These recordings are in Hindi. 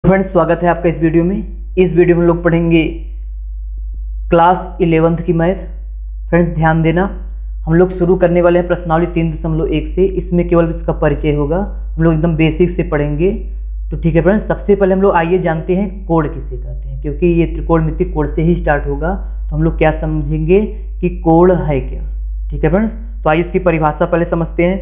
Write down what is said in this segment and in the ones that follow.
फ्रेंड्स, स्वागत है आपका इस वीडियो में। इस वीडियो में हम लोग पढ़ेंगे क्लास 11th की मैथ। फ्रेंड्स ध्यान देना, हम लोग शुरू करने वाले हैं प्रश्नावली 3.1 से। इसमें केवल इसका परिचय होगा, हम लोग एकदम बेसिक से पढ़ेंगे। तो ठीक है फ्रेंड्स, सबसे पहले हम लोग आइए जानते हैं कोड किसे कहते हैं, क्योंकि ये त्रिकोणमिति कोड से ही स्टार्ट होगा। तो हम लोग क्या समझेंगे कि कोड है क्या। ठीक है फ्रेंड्स, तो आइए इसकी परिभाषा पहले समझते हैं।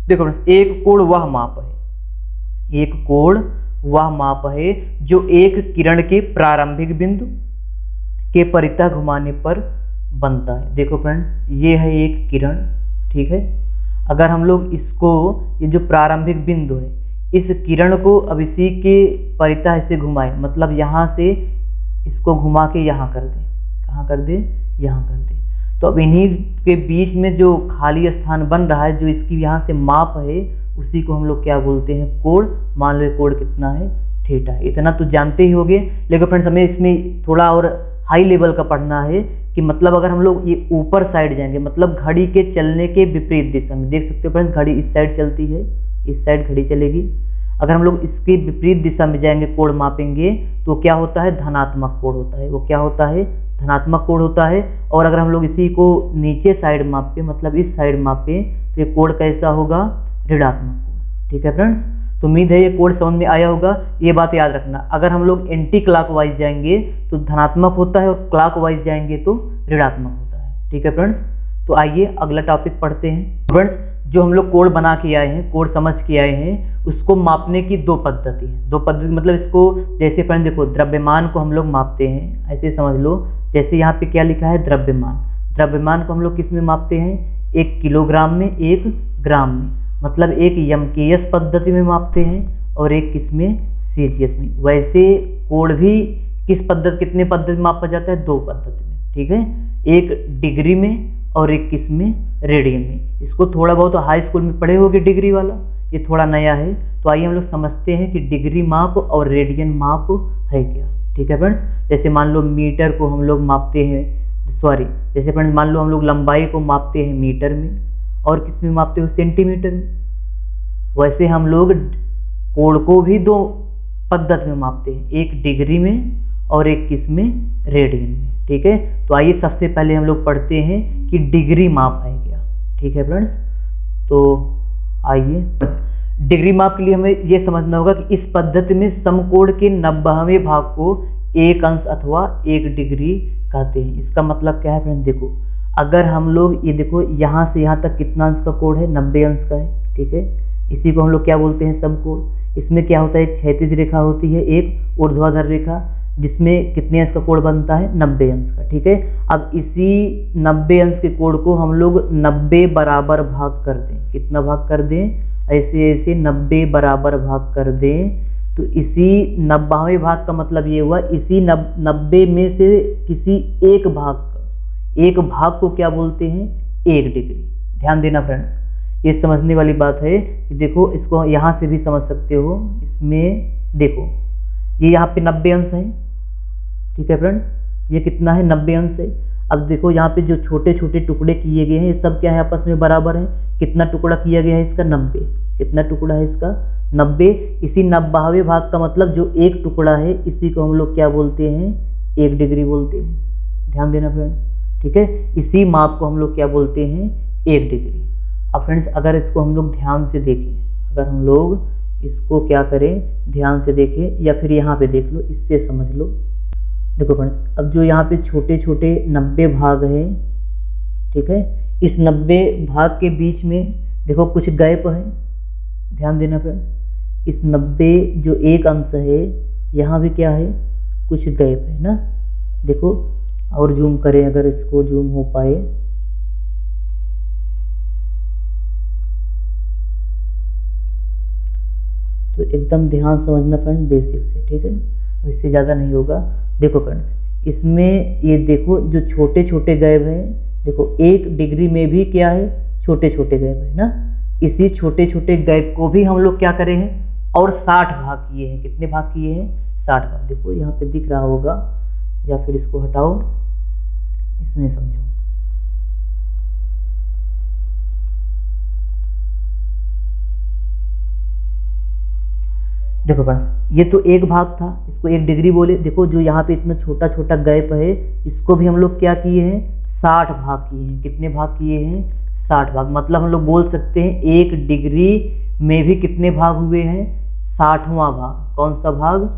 देखो फ्रेंड्स, एक कोण वह माप है, एक कोण वह माप है जो एक किरण के प्रारंभिक बिंदु के परितः घुमाने पर बनता है। देखो फ्रेंड्स, ये है एक किरण, ठीक है। अगर हम लोग इसको, ये जो प्रारंभिक बिंदु है, इस किरण को अब इसी के परितः ऐसे घुमाए, मतलब यहाँ से इसको घुमा के यहाँ कर दे, कहाँ कर दे, यहाँ कर दे। तो अब इन्हीं के बीच में जो खाली स्थान बन रहा है, जो इसकी यहाँ से माप है, उसी को हम लोग क्या बोलते हैं, कोण। मान लो कोण कितना है, थीटा है। इतना तो जानते ही होंगे, लेकिन फ्रेंड्स हमें इसमें थोड़ा और हाई लेवल का पढ़ना है कि मतलब अगर हम लोग ये ऊपर साइड जाएंगे, मतलब घड़ी के चलने के विपरीत दिशा में, देख सकते हो फ्रेंड्स, घड़ी इस साइड चलती है, इस साइड घड़ी चलेगी। अगर हम लोग इसके विपरीत दिशा में जाएंगे, कोण मापेंगे, तो क्या होता है, धनात्मक कोण होता है। वो क्या होता है, धनात्मक कोण होता है। और अगर हम लोग इसी को नीचे साइड मापें, मतलब इस साइड मापें, तो ये कोण कैसा होगा, ऋणात्मक कोण। ठीक है फ्रेंड्स, तो उम्मीद है ये कोण समझ में आया होगा। ये बात याद रखना, अगर हम लोग एंटी क्लॉकवाइज जाएंगे तो धनात्मक होता है, और क्लॉकवाइज जाएंगे तो ऋणात्मक होता है। ठीक है फ्रेंड्स, तो आइए अगला टॉपिक पढ़ते हैं। फ्रेंड्स, जो हम लोग कोण बना के आए हैं, कोण समझ के आए हैं, उसको मापने की दो पद्धति है। दो पद्धति मतलब इसको, जैसे फ्रेंड्स देखो, द्रव्यमान को हम लोग मापते हैं, ऐसे समझ लो। जैसे यहाँ पे क्या लिखा है, द्रव्यमान। द्रव्यमान को हम लोग किस में मापते हैं, एक किलोग्राम में, एक ग्राम में। मतलब एक यमकेयस पद्धति में मापते हैं और एक किस में, सीजीएस में। वैसे कोण भी किस पद्धति, कितने पद्धति में मापा जाता है, दो पद्धति में। ठीक है, एक डिग्री में और एक किस में, रेडियन में। इसको थोड़ा बहुत हाई स्कूल में पढ़े होगे डिग्री वाला, ये थोड़ा नया है। तो आइए हम लोग समझते हैं कि डिग्री माप और रेडियन माप है क्या। ठीक है फ्रेंड्स, जैसे मान लो मीटर को हम लोग मापते हैं, सॉरी, जैसे फ्रेंड्स मान लो हम लोग लंबाई को मापते हैं मीटर में, और किस में मापते हो, सेंटीमीटर में। वैसे हम लोग कोण को भी दो पद्धति में मापते हैं, एक डिग्री में और एक किस में, रेडियन में। ठीक है, तो आइए सबसे पहले हम लोग पढ़ते हैं कि डिग्री माप है क्या। ठीक है फ्रेंड्स, तो आइए, डिग्री माप के लिए हमें यह समझना होगा कि इस पद्धति में समकोण के 90वें भाग को एक अंश अथवा एक डिग्री कहते हैं। इसका मतलब क्या है फ्रेंड्स, देखो, अगर हम लोग ये देखो, यहाँ से यहाँ तक कितना अंश का कोण है, 90 अंश का है। ठीक है, इसी को हम लोग क्या बोलते हैं, समकोण। इसमें क्या होता है, एक क्षैतिज रेखा होती है, एक ऊर्ध्वाधर रेखा, जिसमें कितने अंश का कोण बनता है, 90 अंश का। ठीक है, अब इसी 90 अंश के कोण को हम लोग 90 बराबर भाग कर दें। कितना भाग कर दें, ऐसे ऐसे 90 बराबर भाग कर दें। तो इसी 90वें भाग का मतलब ये हुआ, इसी 90 में से किसी एक भाग को क्या बोलते हैं, एक डिग्री। ध्यान देना फ्रेंड्स, ये समझने वाली बात है कि देखो, इसको यहाँ से भी समझ सकते हो। इसमें देखो, ये यहाँ पे 90 अंश है। ठीक है फ्रेंड्स, ये कितना है, 90 अंश है। अब देखो, यहाँ पे जो छोटे छोटे टुकड़े किए गए हैं, ये सब क्या है, आपस में बराबर है। कितना टुकड़ा किया गया है इसका, 90। कितना टुकड़ा है इसका, 90। इसी 90वें भाग का मतलब जो एक टुकड़ा है, इसी को हम लोग क्या बोलते हैं, एक डिग्री बोलते हैं। ध्यान देना फ्रेंड्स, ठीक है, इसी माप को हम लोग क्या बोलते हैं, एक डिग्री। अब फ्रेंड्स, अगर इसको हम लोग ध्यान से देखें, अगर हम लोग इसको क्या करें, ध्यान से देखें, या फिर यहाँ पे देख लो, इससे समझ लो। देखो फ्रेंड्स, अब जो यहाँ पे छोटे छोटे 90 भाग हैं, ठीक है, इस 90 भाग के बीच में देखो कुछ गैप है। ध्यान देना फ्रेंड्स, इस 90 जो एक अंश है, यहाँ भी क्या है, कुछ गैप है ना। देखो, और जूम करें, अगर इसको जूम हो पाए, तो एकदम ध्यान समझना फ्रेंड्स, बेसिक से। ठीक है, इससे ज़्यादा नहीं होगा। देखो फ्रेंड्स, इसमें ये देखो, जो छोटे छोटे गैप हैं, देखो एक डिग्री में भी क्या है, छोटे छोटे गैप है ना। इसी छोटे छोटे गैप को भी हम लोग क्या करे हैं, और 60 भाग किए हैं। कितने भाग किए हैं, 60 भाग। देखो यहाँ पे दिख रहा होगा, या फिर इसको हटाओ, इसमें समझो। देखो फ्रेंड्स, ये तो एक भाग था, इसको 1 डिग्री बोले। देखो जो यहाँ पे इतना छोटा छोटा गैप है, इसको भी हम लोग क्या किए हैं, 60 भाग किए हैं। कितने भाग किए हैं, 60 भाग। मतलब हम लोग बोल सकते हैं 1 डिग्री में भी कितने भाग हुए हैं, 60वां भाग। कौन सा भाग,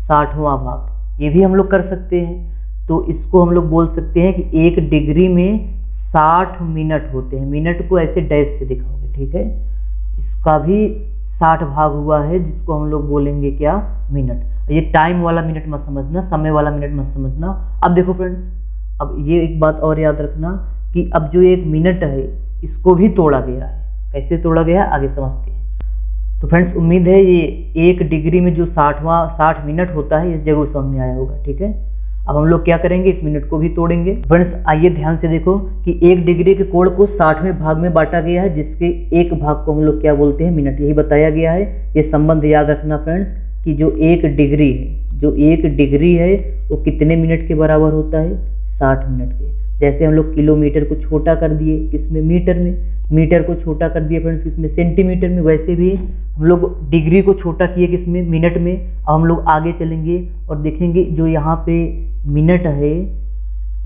60वां भाग। ये भी हम लोग कर सकते हैं। तो इसको हम लोग बोल सकते हैं कि 1 डिग्री में 60 मिनट होते हैं। मिनट को ऐसे डैश से दिखाओगे, ठीक है। इसका भी 60 भाग हुआ है, जिसको हम लोग बोलेंगे क्या, मिनट। ये टाइम वाला मिनट मत समझना, समय वाला मिनट मत समझना। अब देखो फ्रेंड्स, अब ये एक बात और याद रखना कि अब जो 1 मिनट है, इसको भी तोड़ा गया है। कैसे तोड़ा गया है, आगे समझते हैं। तो फ्रेंड्स, उम्मीद है ये 1 डिग्री में जो 60 मिनट होता है, इस जगह समझ में आया होगा, ठीक है। अब हम लोग क्या करेंगे, इस मिनट को भी तोड़ेंगे। फ्रेंड्स आइए ध्यान से देखो कि 1 डिग्री के कोण को 60वें भाग में बांटा गया है, जिसके एक भाग को हम लोग क्या बोलते हैं, मिनट। यही बताया गया है। ये संबंध याद रखना फ्रेंड्स कि जो 1 डिग्री है, वो कितने मिनट के बराबर होता है, 60 मिनट के। जैसे हम लोग किलोमीटर को छोटा कर दिए किसमें, मीटर में। मीटर को छोटा कर दिए फ्रेंड्स किसमें, सेंटीमीटर में। वैसे भी हम लोग डिग्री को छोटा किए किसमें, मिनट में। अब हम लोग आगे चलेंगे और देखेंगे जो यहाँ पे मिनट है,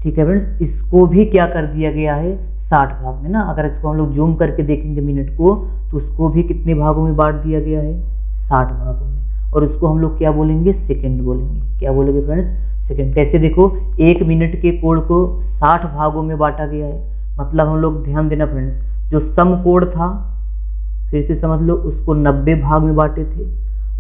ठीक है फ्रेंड्स, इसको भी क्या कर दिया गया है, 60 भाग में ना। अगर इसको हम लोग जूम करके देखेंगे मिनट को, तो उसको भी कितने भागों में बांट दिया गया है, 60 भागों में। और उसको हम लोग क्या बोलेंगे, सेकंड बोलेंगे। क्या बोलेंगे फ्रेंड्स, सेकंड। कैसे, देखो 1 मिनट के कोण को 60 भागों में बांटा गया है। मतलब हम लोग ध्यान देना फ्रेंड्स, जो समकोण था, फिर से समझ लो, उसको 90 भाग में बांटे थे।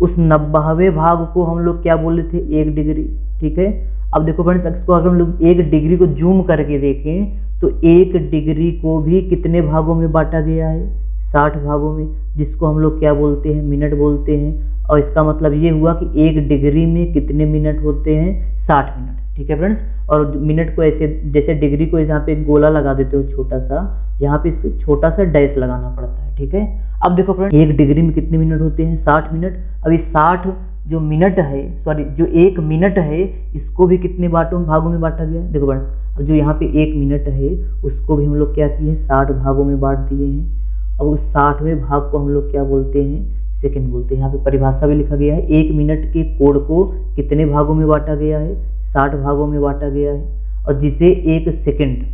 उस 90वें भाग को हम लोग क्या बोले थे, 1 डिग्री, ठीक है। अब देखो फ्रेंड्स, इसको अगर हम लोग 1 डिग्री को जूम करके देखें, तो 1 डिग्री को भी कितने भागों में बांटा गया है, 60 भागों में, जिसको हम लोग क्या बोलते हैं, मिनट बोलते हैं। और इसका मतलब ये हुआ कि 1 डिग्री में कितने मिनट होते हैं, 60 मिनट, ठीक है फ्रेंड्स। और मिनट को ऐसे, जैसे डिग्री को यहाँ पे एक गोला लगा देते हो छोटा सा, यहाँ पे छोटा सा डैश लगाना पड़ता है, ठीक है। अब देखो फ्रेंड्स, 1 डिग्री में कितने मिनट होते हैं, 60 मिनट। अभी 60 जो मिनट है, सॉरी जो 1 मिनट है, इसको भी कितने भागों में बांटा गया है। देखो फ्रेंड्स, अब जो यहाँ पे 1 मिनट है, उसको भी हम लोग क्या किए हैं, 60 भागों में बांट दिए हैं। अब उस 60वें भाग को हम लोग क्या बोलते हैं, सेकंड बोलते हैं। यहाँ पे परिभाषा भी लिखा गया है, 1 मिनट के कोण को कितने भागों में बांटा गया है, 60 भागों में बांटा गया है। और जिसे 1 सेकंड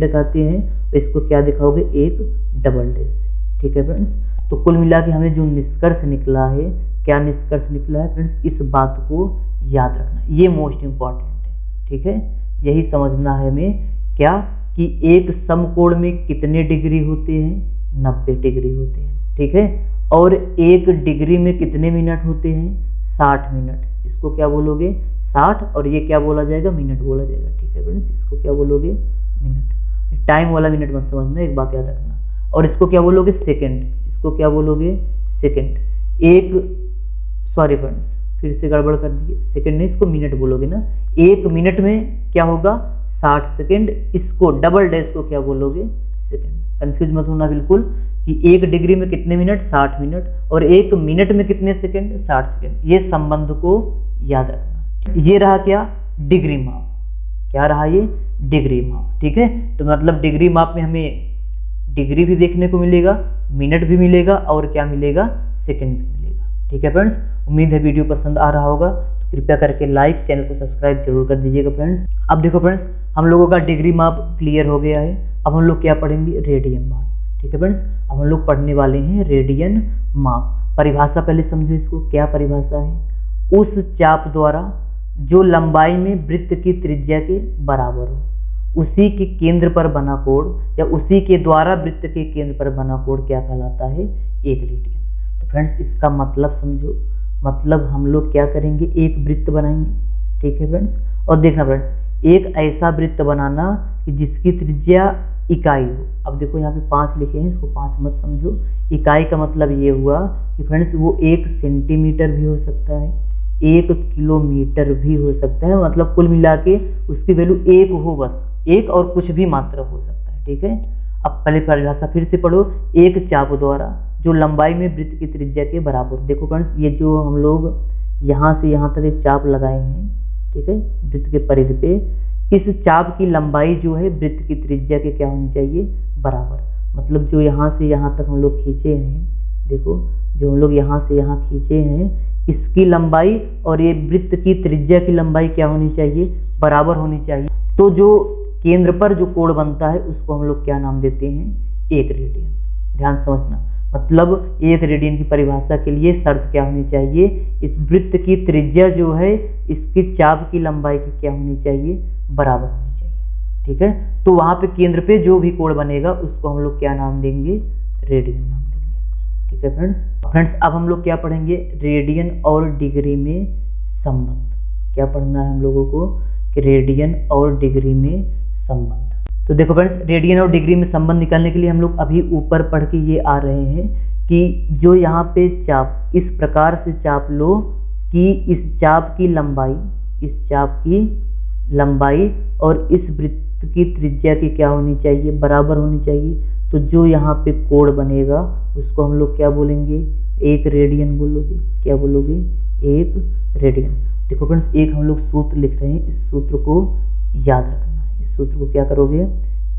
कहते हैं, तो इसको क्या दिखाओगे, 1 डबल डैश, ठीक है फ्रेंड्स। तो कुल मिला के हमें जो निष्कर्ष निकला है, क्या निष्कर्ष निकला है फ्रेंड्स, इस बात को याद रखना, ये मोस्ट इम्पॉर्टेंट है, ठीक है। यही समझना है हमें, क्या कि एक समकोण में कितने डिग्री होते हैं, 90 डिग्री होते हैं, ठीक है। और 1 डिग्री में कितने मिनट होते हैं, 60 मिनट। इसको क्या बोलोगे, 60, और ये क्या बोला जाएगा, मिनट बोला जाएगा, ठीक है फ्रेंड्स। इसको क्या बोलोगे, मिनट। टाइम वाला मिनट मत समझना, एक बात याद रखना। और इसको क्या बोलोगे, सेकंड। इसको क्या बोलोगे, सेकंड। सॉरी फ्रेंड्स, फिर से गड़बड़ कर दिए, सेकंड नहीं, इसको मिनट बोलोगे ना। 1 मिनट में क्या होगा, 60 सेकंड। इसको डबल डैश को क्या बोलोगे, सेकंड। कंफ्यूज मत होना बिल्कुल कि 1 डिग्री में कितने मिनट, 60 मिनट, और 1 मिनट में कितने सेकंड, 60 सेकंड। ये संबंध को याद रखना। ये रहा क्या, डिग्री माप। क्या रहा ये, डिग्री माप, ठीक है। तो मतलब डिग्री माप में हमें डिग्री भी देखने को मिलेगा, मिनट भी मिलेगा, और क्या मिलेगा, सेकंड भी मिलेगा, ठीक है फ्रेंड्स। उम्मीद है वीडियो पसंद आ रहा होगा, तो कृपया करके लाइक, चैनल को सब्सक्राइब जरूर कर दीजिएगा फ्रेंड्स। अब देखो फ्रेंड्स, हम लोगों का डिग्री माप क्लियर हो गया है। अब हम लोग क्या पढ़ेंगे, रेडियन माप, ठीक है फ्रेंड्स। अब हम लोग पढ़ने वाले हैं रेडियन माप। परिभाषा पहले समझो इसको, क्या परिभाषा है, उस चाप द्वारा जो लंबाई में वृत्त की त्रिज्या के बराबर हो, उसी के केंद्र पर बना कोण, या उसी के द्वारा वृत्त के केंद्र पर बना कोण क्या कहलाता है, 1 रेडियन। तो फ्रेंड्स इसका मतलब समझो, मतलब हम लोग क्या करेंगे, एक वृत्त बनाएंगे, ठीक है फ्रेंड्स। और देखना फ्रेंड्स, एक ऐसा वृत्त बनाना कि जिसकी त्रिज्या इकाई हो। अब देखो यहाँ पे 5 लिखे हैं, इसको 5 मत समझो। इकाई का मतलब ये हुआ कि फ्रेंड्स वो 1 सेंटीमीटर भी हो सकता है, 1 किलोमीटर भी हो सकता है। मतलब कुल मिला के उसकी वैल्यू 1 हो, बस 1 और कुछ भी मात्रा हो सकता है, ठीक है। अब पहले परिभाषा फिर से पढ़ो, एक चाप द्वारा जो लंबाई में वृत्त की त्रिज्या के बराबर। देखो फ्रेंड्स, ये जो हम लोग यहाँ से यहाँ तक एक चाप लगाए हैं, ठीक है, वृत्त के परिधि पे, इस चाप की लंबाई जो है वृत्त की त्रिज्या के क्या होनी चाहिए, बराबर। मतलब जो यहाँ से यहाँ तक हम लोग खींचे हैं, देखो जो हम लोग यहाँ से यहाँ खींचे हैं, इसकी लंबाई और ये वृत्त की त्रिज्या की लंबाई क्या होनी चाहिए, बराबर होनी चाहिए। तो जो केंद्र पर जो कोण बनता है उसको हम लोग क्या नाम देते हैं, 1 रेडियन। ध्यान समझना, मतलब 1 रेडियन की परिभाषा के लिए शर्त क्या होनी चाहिए, इस वृत्त की त्रिज्या जो है इसकी चाप की लंबाई की क्या होनी चाहिए, बराबर होनी चाहिए। ठीक है, तो वहां पे केंद्र पे जो भी कोण बनेगा उसको हम लोग क्या नाम देंगे, रेडियन नाम देंगे। ठीक है फ्रेंड्स, अब हम लोग क्या पढ़ेंगे, रेडियन और डिग्री में संबंध। क्या पढ़ना है हम लोगों को कि रेडियन और डिग्री में संबंध। तो देखो फ्रेंड्स, रेडियन और डिग्री में संबंध निकालने के लिए हम लोग अभी ऊपर पढ़ के ये आ रहे हैं कि जो यहाँ पे चाप, इस प्रकार से चाप लो कि इस चाप की लंबाई और इस वृत्त की त्रिज्या की क्या होनी चाहिए, बराबर होनी चाहिए। तो जो यहाँ पे कोण बनेगा उसको हम लोग क्या बोलेंगे, 1 रेडियन बोलोगे। क्या बोलोगे, 1 रेडियन। देखो फ्रेंड्स, एक हम लोग सूत्र लिख रहे हैं, इस सूत्र को याद रखना है। इस सूत्र को क्या करोगे,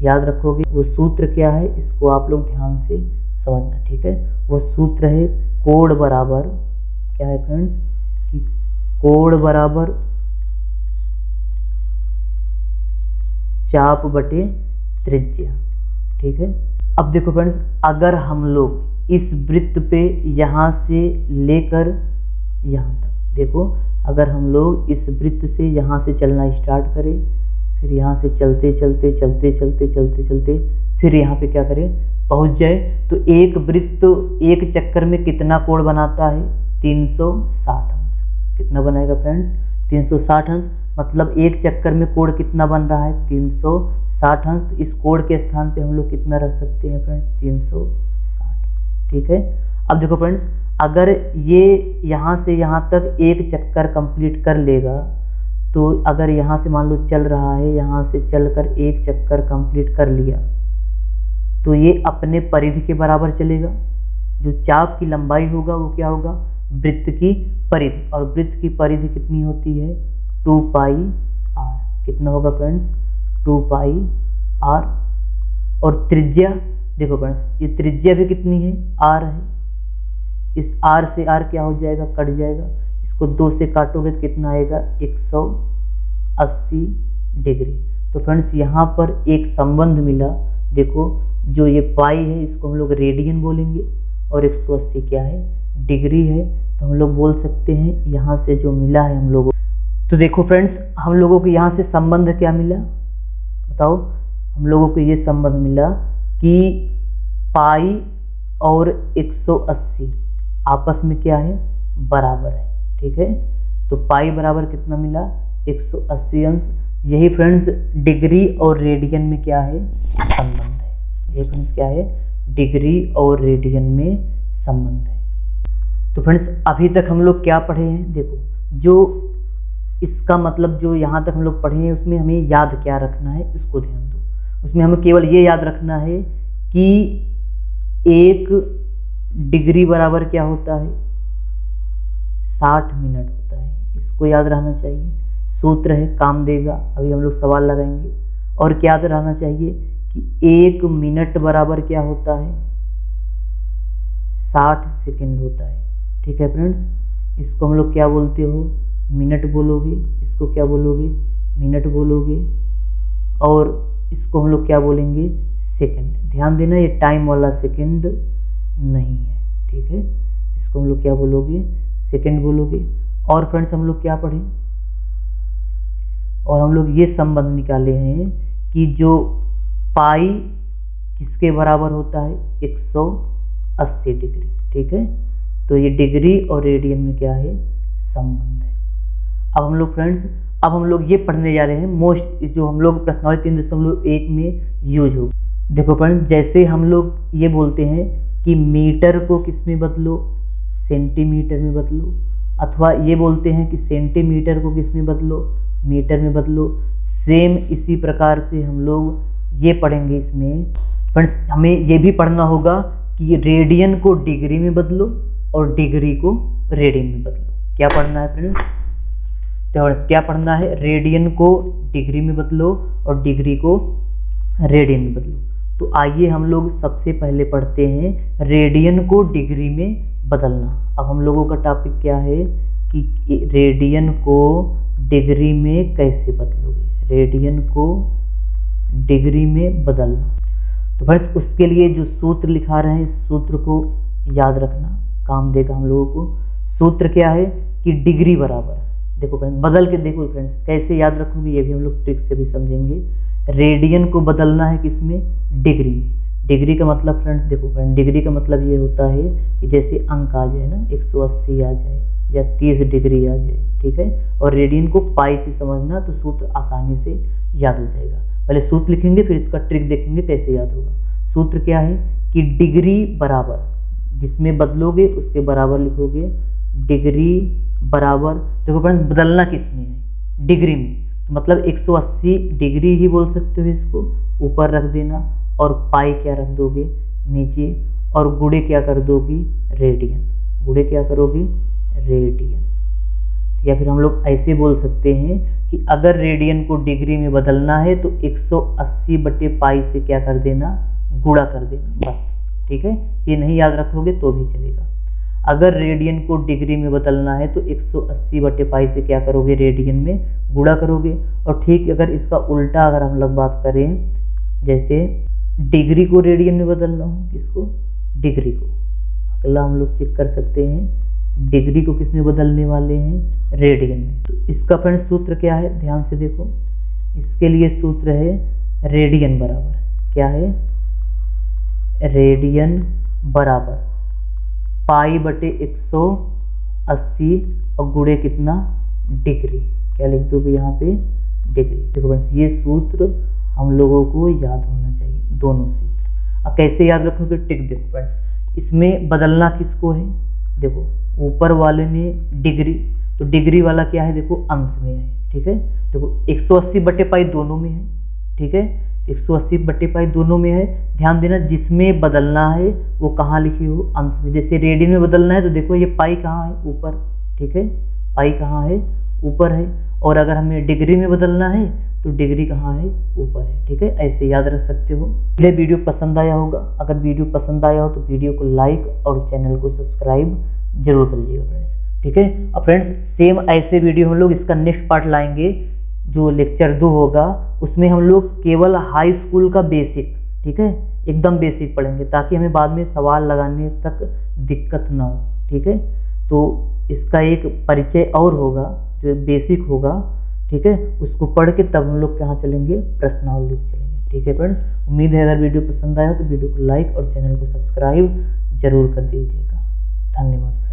याद रखोगे। वो सूत्र क्या है इसको आप लोग ध्यान से समझना। ठीक है, वो सूत्र है कोण बराबर, क्या है फ्रेंड्स, कि कोण बराबर चाप बटे त्रिज्या। ठीक है, अब देखो फ्रेंड्स, अगर हम लोग इस वृत्त पे यहाँ से लेकर यहाँ तक, देखो अगर हम लोग इस वृत्त से यहाँ से चलना स्टार्ट करें, फिर यहाँ से चलते फिर यहाँ पे क्या करें, पहुँच जाए, तो एक वृत्त एक चक्कर में कितना कोण बनाता है, 360 अंश। कितना बनाएगा फ्रेंड्स, 360 अंश। मतलब एक चक्कर में कोण कितना बन रहा है, 360 अंश। इस कोण के स्थान पे हम लोग कितना रख सकते हैं फ्रेंड्स, 360। ठीक है, अब देखो फ्रेंड्स, अगर ये यहाँ से यहाँ तक एक चक्कर कंप्लीट कर लेगा, तो अगर यहाँ से मान लो चल रहा है, यहाँ से चलकर एक चक्कर कंप्लीट कर लिया, तो ये अपने परिधि के बराबर चलेगा। जो चाप की लंबाई होगा वो क्या होगा, वृत्त की परिधि, और वृत्त की परिधि कितनी होती है, 2 पाई आर। कितना होगा फ्रेंड्स, 2 पाई आर। और त्रिज्या, देखो फ्रेंड्स, ये त्रिज्या भी कितनी है, आर है। इस आर से आर क्या हो जाएगा, कट जाएगा। इसको 2 से काटोगे तो कितना आएगा, 180 डिग्री। तो फ्रेंड्स, यहाँ पर एक संबंध मिला। देखो, जो ये पाई है इसको हम लोग रेडियन बोलेंगे, और 180 क्या है, डिग्री है। तो हम लोग बोल सकते हैं यहाँ से जो मिला है हम लोगों, तो देखो फ्रेंड्स, हम लोगों को यहाँ से संबंध क्या मिला, बताओ। हम लोगों को ये संबंध मिला कि पाई और 180 आपस में क्या है, बराबर है। ठीक है, तो पाई बराबर कितना मिला, 180 अंश। यही फ्रेंड्स डिग्री और रेडियन में क्या है, संबंध है। यही फ्रेंड्स क्या है, डिग्री और रेडियन में संबंध है। तो फ्रेंड्स, अभी तक हम लोग क्या पढ़े हैं, देखो, जो इसका मतलब जो यहाँ तक हम लोग पढ़े हैं उसमें हमें याद क्या रखना है, इसको ध्यान दो। उसमें हमें केवल ये याद रखना है कि 1 डिग्री बराबर क्या होता है, 60 मिनट होता है। इसको याद रहना चाहिए। सूत्र है, काम देगा। अभी हम लोग सवाल लगाएंगे। और क्या याद रहना चाहिए कि 1 मिनट बराबर क्या होता है, 60 सेकंड होता है। ठीक है फ्रेंड्स, इसको हम लोग क्या बोलते हो, मिनट बोलोगे। इसको क्या बोलोगे, मिनट बोलोगे। और इसको हम लोग क्या बोलेंगे, सेकंड। ध्यान देना, ये टाइम वाला सेकंड नहीं है। ठीक है, इसको हम लोग क्या बोलोगे, सेकंड बोलोगे। और फ्रेंड्स, हम लोग क्या पढ़े, और हम लोग ये संबंध निकाले हैं कि जो पाई किसके बराबर होता है, 180 डिग्री। ठीक है, तो ये डिग्री और रेडियन में क्या है, संबंध है। अब हम लोग फ्रेंड्स, अब हम लोग ये पढ़ने जा रहे हैं मोस्ट, जो हम लोग प्रश्नावली 3.1 में यूज हो। देखो फ्रेंड्स, जैसे हम लोग ये बोलते हैं कि मीटर को किस में बदलो, सेंटीमीटर में बदलो, अथवा ये बोलते हैं कि सेंटीमीटर को किस में बदलो, मीटर में बदलो। सेम इसी प्रकार से हम लोग ये पढ़ेंगे इसमें। फ्रेंड्स, हमें ये भी पढ़ना होगा कि रेडियन को डिग्री में बदलो और डिग्री को रेडियन में बदलो। क्या पढ़ना है फ्रेंड्स, तो क्या पढ़ना है, रेडियन को डिग्री में बदलो और डिग्री को रेडियन में बदलो। तो आइए हम लोग सबसे पहले पढ़ते हैं रेडियन को डिग्री में बदलना। अब हम लोगों का टॉपिक क्या है कि रेडियन को डिग्री में कैसे बदलोगे, रेडियन को डिग्री में बदलना। तो फ्रेंड्स उसके लिए जो सूत्र लिखा रहे हैं इस सूत्र को याद रखना, काम देगा हम लोगों को। सूत्र क्या है कि डिग्री बराबर, देखो फ्रेंड्स बदल के देखो फ्रेंड्स कैसे याद रखोगे ये भी हम लोग ट्रिक से भी समझेंगे। रेडियन को बदलना है किसमें, डिग्री में। डिग्री का मतलब फ्रेंड्स देखो फ्रेंड्स डिग्री का मतलब ये होता है कि जैसे अंक आ जाए ना 180 आ जाए या 30 डिग्री आ जाए, ठीक है। और रेडियन को पाई से समझना तो सूत्र आसानी से याद हो जाएगा। पहले सूत्र लिखेंगे फिर इसका ट्रिक देखेंगे कैसे याद होगा। सूत्र क्या है कि डिग्री बराबर, जिसमें बदलोगे उसके बराबर लिखोगे, डिग्री बराबर। देखो फ्रेंड्स बदलना किस में है, डिग्री में, तो मतलब 180 डिग्री ही बोल सकते हो इसको, ऊपर रख देना और पाई क्या रख दोगे नीचे, और गुणे क्या कर दोगी रेडियन, गुणे क्या करोगे रेडियन। या फिर हम लोग ऐसे बोल सकते हैं कि अगर रेडियन को डिग्री में बदलना है तो 180 बटे पाई से क्या कर देना, गुणा कर देना बस, ठीक है। ये नहीं याद रखोगे तो भी चलेगा। अगर रेडियन को डिग्री में बदलना है तो 180 बटे पाई से क्या करोगे रेडियन में गुणा करोगे। और ठीक अगर इसका उल्टा अगर हम लोग बात करें, जैसे डिग्री को रेडियन में बदलना हो, किसको, डिग्री को, अगला हम लोग चेक कर सकते हैं डिग्री को किस में बदलने वाले हैं, रेडियन में। तो इसका फ्रेंड्स सूत्र क्या है, ध्यान से देखो, इसके लिए सूत्र है रेडियन बराबर, क्या है, रेडियन बराबर पाई बटे 180 और गुणे कितना, डिग्री, क्या लिख दोगे यहाँ पे डिग्री। देखो फ्रेंड्स ये सूत्र हम लोगों को याद होना चाहिए, दोनों सूत्र। अब कैसे याद रखोगे, टिक देखो फ्रेंड्स, इसमें बदलना किसको है, देखो ऊपर वाले में डिग्री, तो डिग्री वाला क्या है, देखो अंश में है, ठीक है। देखो 180 बटे पाई दोनों में है, ठीक है, 180 बटे पाई दोनों में है। ध्यान देना जिसमें बदलना है वो कहाँ लिखी हो, अंश में। जैसे रेडियन में बदलना है तो देखो ये पाई कहाँ है, ऊपर, ठीक है, पाई कहाँ है, ऊपर है। और अगर हमें डिग्री में बदलना है तो डिग्री कहाँ है, ऊपर है, ठीक है। ऐसे याद रख सकते हो। ये वीडियो पसंद आया होगा, अगर वीडियो पसंद आया हो तो वीडियो को लाइक और चैनल को सब्सक्राइब जरूर करिएगा फ्रेंड्स, ठीक है। अब फ्रेंड्स सेम ऐसे वीडियो हम लोग इसका नेक्स्ट पार्ट लाएंगे, जो लेक्चर 2 होगा उसमें हम लोग केवल हाई स्कूल का बेसिक, ठीक है, एकदम बेसिक पढ़ेंगे ताकि हमें बाद में सवाल लगाने तक दिक्कत ना हो, ठीक है। तो इसका एक परिचय और होगा जो बेसिक होगा, ठीक है, उसको पढ़ के तब हम लोग कहाँ चलेंगे, प्रश्नावली पे चलेंगे, ठीक है फ्रेंड्स। उम्मीद है अगर वीडियो पसंद आया तो वीडियो को लाइक और चैनल को सब्सक्राइब जरूर कर दीजिएगा। धन्यवाद।